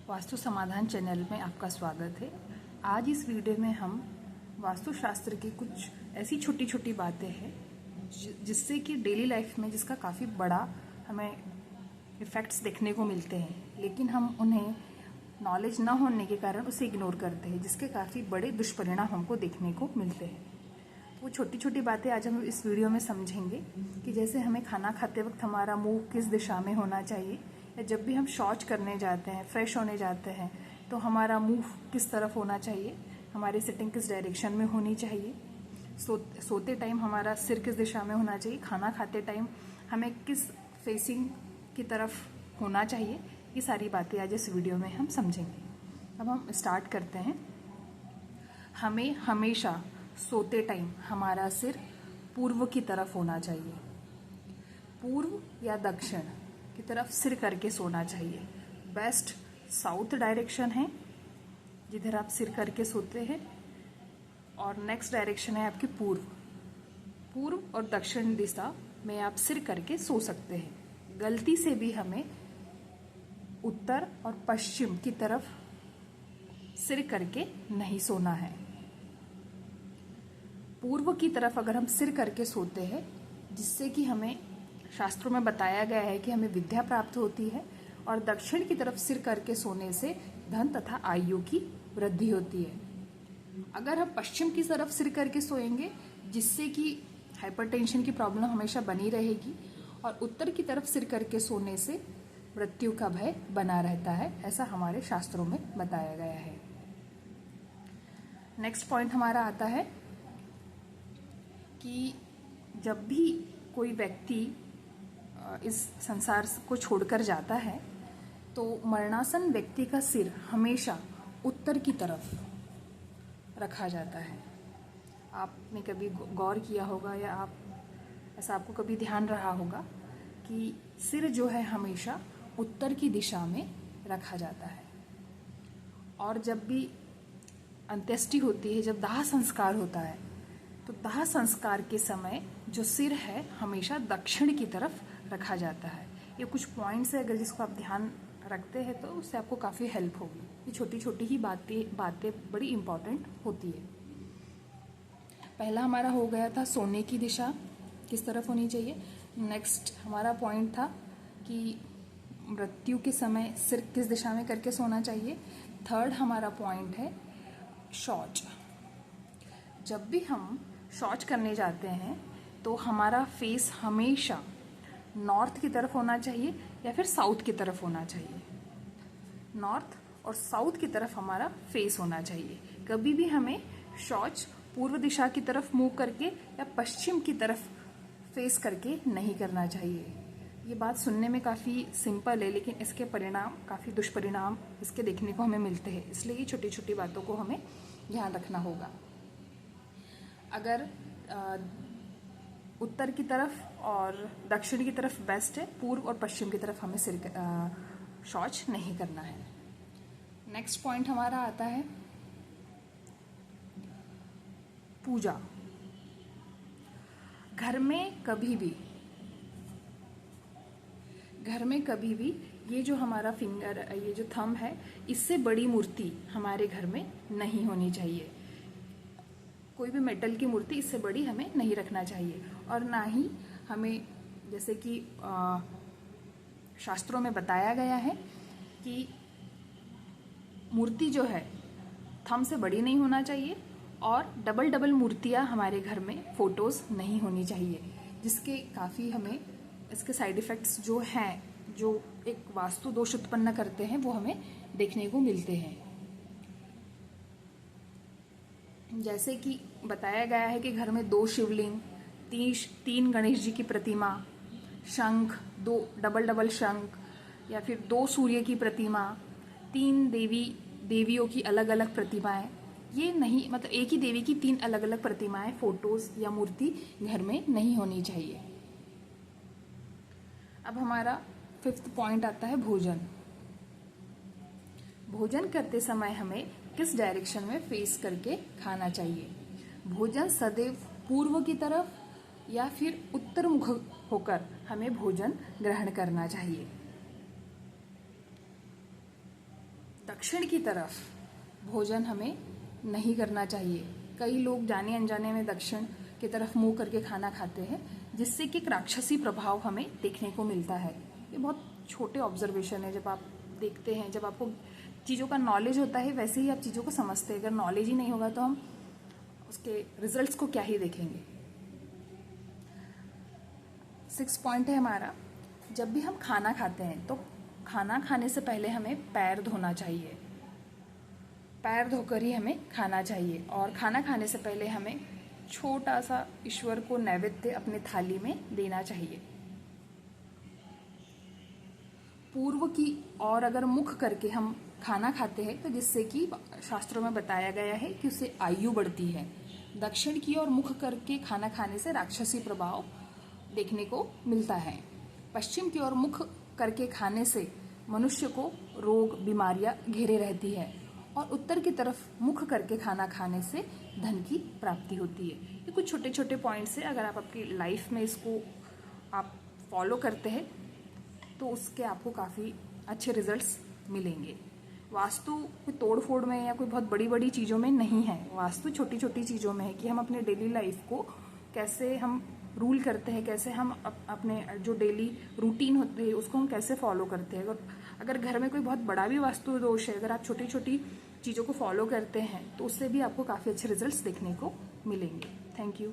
वास्तु समाधान चैनल में आपका स्वागत है। आज इस वीडियो में हम वास्तुशास्त्र की कुछ ऐसी छोटी छोटी बातें हैं जिससे कि डेली लाइफ में जिसका काफ़ी बड़ा हमें इफ़ेक्ट्स देखने को मिलते हैं, लेकिन हम उन्हें नॉलेज ना होने के कारण उसे इग्नोर करते हैं, जिसके काफ़ी बड़े दुष्परिणाम हमको देखने को मिलते हैं। वो छोटी छोटी बातें आज हम इस वीडियो में समझेंगे कि जैसे हमें खाना खाते वक्त हमारा मुंह किस दिशा में होना चाहिए, या जब भी हम शौच करने जाते हैं, फ्रेश होने जाते हैं, तो हमारा मुंह किस तरफ होना चाहिए, हमारी सिटिंग किस डायरेक्शन में होनी चाहिए, सोते टाइम हमारा सिर किस दिशा में होना चाहिए, खाना खाते टाइम हमें किस फेसिंग की तरफ होना चाहिए। ये सारी बातें आज इस वीडियो में हम समझेंगे। अब हम स्टार्ट करते हैं। हमें हमेशा सोते टाइम हमारा सिर पूर्व की तरफ होना चाहिए। पूर्व या दक्षिण की तरफ सिर करके सोना चाहिए। बेस्ट साउथ डायरेक्शन है जिधर आप सिर करके सोते हैं, और नेक्स्ट डायरेक्शन है आपकी पूर्व। पूर्व और दक्षिण दिशा में आप सिर करके सो सकते हैं। गलती से भी हमें उत्तर और पश्चिम की तरफ सिर करके नहीं सोना है। पूर्व की तरफ अगर हम सिर करके सोते हैं, जिससे कि हमें शास्त्रों में बताया गया है कि हमें विद्या प्राप्त होती है, और दक्षिण की तरफ सिर करके सोने से धन तथा आयु की वृद्धि होती है। अगर हम पश्चिम की तरफ सिर करके सोएंगे, जिससे कि हाइपरटेंशन की प्रॉब्लम हमेशा बनी रहेगी, और उत्तर की तरफ सिर करके सोने से मृत्यु का भय बना रहता है, ऐसा हमारे शास्त्रों में बताया गया है। नेक्स्ट पॉइंट हमारा आता है कि जब भी कोई व्यक्ति इस संसार को छोड़कर जाता है, तो मरणासन व्यक्ति का सिर हमेशा उत्तर की तरफ रखा जाता है। आपने कभी गौर किया होगा, या ऐसा आपको कभी ध्यान रहा होगा कि सिर जो है हमेशा उत्तर की दिशा में रखा जाता है। और जब भी अंत्येष्टि होती है, जब दाह संस्कार होता है, तो दाह संस्कार के समय जो सिर है हमेशा दक्षिण की तरफ रखा जाता है। ये कुछ पॉइंट्स है, अगर जिसको आप ध्यान रखते हैं तो उससे आपको काफ़ी हेल्प होगी। ये छोटी छोटी ही बातें बड़ी इंपॉर्टेंट होती है। पहला हमारा हो गया था सोने की दिशा किस तरफ होनी चाहिए। नेक्स्ट हमारा पॉइंट था कि मृत्यु के समय सिर किस दिशा में करके सोना चाहिए। थर्ड हमारा पॉइंट है शौच। जब भी हम शौच करने जाते हैं तो हमारा फेस हमेशा नॉर्थ की तरफ होना चाहिए या फिर साउथ की तरफ होना चाहिए। नॉर्थ और साउथ की तरफ हमारा फेस होना चाहिए। कभी भी हमें शौच पूर्व दिशा की तरफ मुंह करके या पश्चिम की तरफ फेस करके नहीं करना चाहिए। ये बात सुनने में काफ़ी सिंपल है, लेकिन इसके परिणाम काफ़ी दुष्परिणाम इसके देखने को हमें मिलते हैं। इसलिए ये छोटी छोटी बातों को हमें ध्यान रखना होगा। अगर उत्तर की तरफ और दक्षिण की तरफ बेस्ट है, पूर्व और पश्चिम की तरफ हमें शौच नहीं करना है। नेक्स्ट पॉइंट हमारा आता है पूजा। घर में कभी भी ये जो हमारा फिंगर, ये जो थंब है, इससे बड़ी मूर्ति हमारे घर में नहीं होनी चाहिए। कोई भी मेटल की मूर्ति इससे बड़ी हमें नहीं रखना चाहिए। और ना ही हमें, जैसे कि शास्त्रों में बताया गया है कि मूर्ति जो है थंब से बड़ी नहीं होना चाहिए, और डबल मूर्तियां हमारे घर में फोटोज नहीं होनी चाहिए, जिसके काफ़ी हमें इसके साइड इफ़ेक्ट्स जो हैं, जो एक वास्तु दोष उत्पन्न करते हैं, वो हमें देखने को मिलते हैं। जैसे कि बताया गया है कि घर में 2 शिवलिंग, 3 गणेश जी की प्रतिमा, शंख, 2 डबल शंख, या फिर 2 सूर्य की प्रतिमा, 3 देवियों की अलग अलग प्रतिमाएं, ये नहीं, मतलब एक ही देवी की 3 अलग अलग प्रतिमाएं, फोटोज या मूर्ति घर में नहीं होनी चाहिए। अब हमारा 5th पॉइंट आता है भोजन। भोजन करते समय हमें किस डायरेक्शन में फेस करके खाना चाहिए। भोजन सदैव पूर्व की तरफ या फिर उत्तर मुख होकर हमें भोजन ग्रहण करना चाहिए। दक्षिण की तरफ भोजन हमें नहीं करना चाहिए। कई लोग जाने अनजाने में दक्षिण की तरफ मुंह करके खाना खाते हैं, जिससे कि एक राक्षसी प्रभाव हमें देखने को मिलता है। ये बहुत छोटे ऑब्जर्वेशन है, जब आप देखते हैं, जब आपको चीज़ों का नॉलेज होता है वैसे ही आप चीज़ों को समझते हैं। अगर नॉलेज ही नहीं होगा तो हम उसके रिजल्ट्स को क्या ही देखेंगे। 6 पॉइंट है हमारा, जब भी हम खाना खाते हैं तो खाना खाने से पहले हमें पैर धोना चाहिए। पैर धोकर ही हमें खाना चाहिए, और खाना खाने से पहले हमें छोटा सा ईश्वर को नैवेद्य अपने थाली में देना चाहिए। पूर्व की और अगर मुख करके हम खाना खाते हैं तो जिससे कि शास्त्रों में बताया गया है कि उससे आयु बढ़ती है। दक्षिण की ओर मुख करके खाना खाने से राक्षसी प्रभाव देखने को मिलता है। पश्चिम की ओर मुख करके खाने से मनुष्य को रोग बीमारियां घेरे रहती है, और उत्तर की तरफ मुख करके खाना खाने से धन की प्राप्ति होती है। ये कुछ छोटे छोटे पॉइंट्स हैं, अगर आप आपकी लाइफ में इसको आप फॉलो करते हैं तो उसके आपको काफ़ी अच्छे रिजल्ट्स मिलेंगे। वास्तु कोई तोड़ फोड़ में या कोई बहुत बड़ी बड़ी चीज़ों में नहीं है, वास्तु छोटी छोटी चीज़ों में है कि हम अपने डेली लाइफ को कैसे हम रूल करते हैं, कैसे हम अपने जो डेली रूटीन होते हैं उसको हम कैसे फॉलो करते हैं। अगर घर में कोई बहुत बड़ा भी वास्तु दोष है, अगर आप छोटी छोटी चीज़ों को फॉलो करते हैं तो उससे भी आपको काफ़ी अच्छे रिजल्ट्स देखने को मिलेंगे। Thank you.